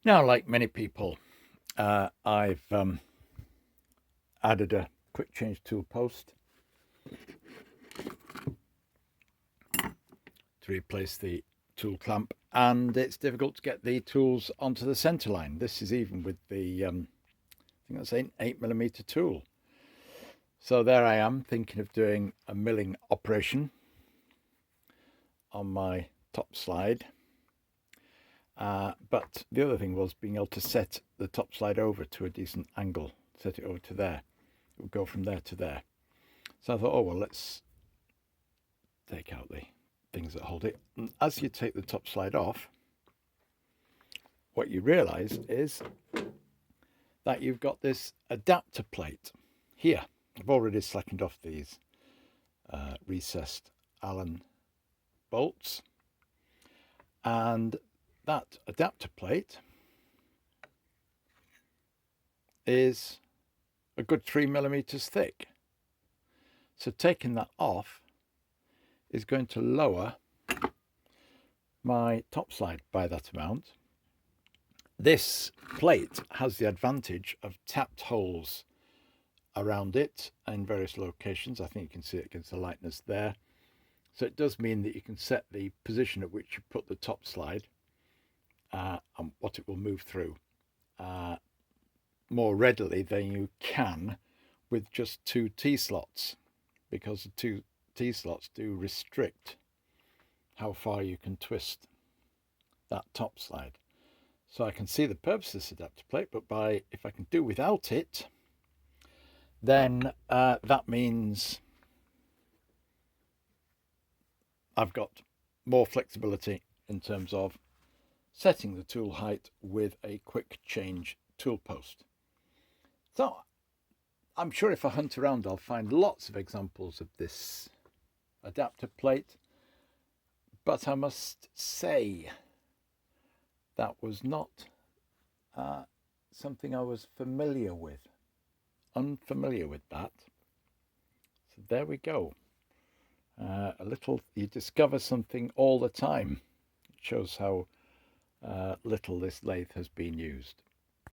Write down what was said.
Now, like many people, I've added a quick change tool post to replace the tool clamp, and it's difficult to get the tools onto the center line. This is even with the I think that's an 8mm tool. So there I am thinking of doing a milling operation on my top slide. But the other thing was being able to set the top slide over to a decent angle, set it over to there. It would go from there to there. So I thought, oh, well, let's take out the things that hold it. And as you take the top slide off, what you realize is that you've got this adapter plate here. I've already slackened off these recessed Allen bolts, and that adapter plate is a good 3mm thick. So taking that off is going to lower my top slide by that amount. This plate has the advantage of tapped holes around it in various locations. I think you can see it against the lightness there. So it does mean that you can set the position at which you put the top slide and what it will move through more readily than you can with just two T-slots, because the two T-slots do restrict how far you can twist that top slide. So I can see the purpose of this adapter plate, but if I can do without it, then that means I've got more flexibility in terms of setting the tool height with a quick change tool post. So I'm sure if I hunt around, I'll find lots of examples of this adapter plate, but I must say that was not something I was unfamiliar with that. So there we go. You discover something all the time. It shows how little this lathe has been used.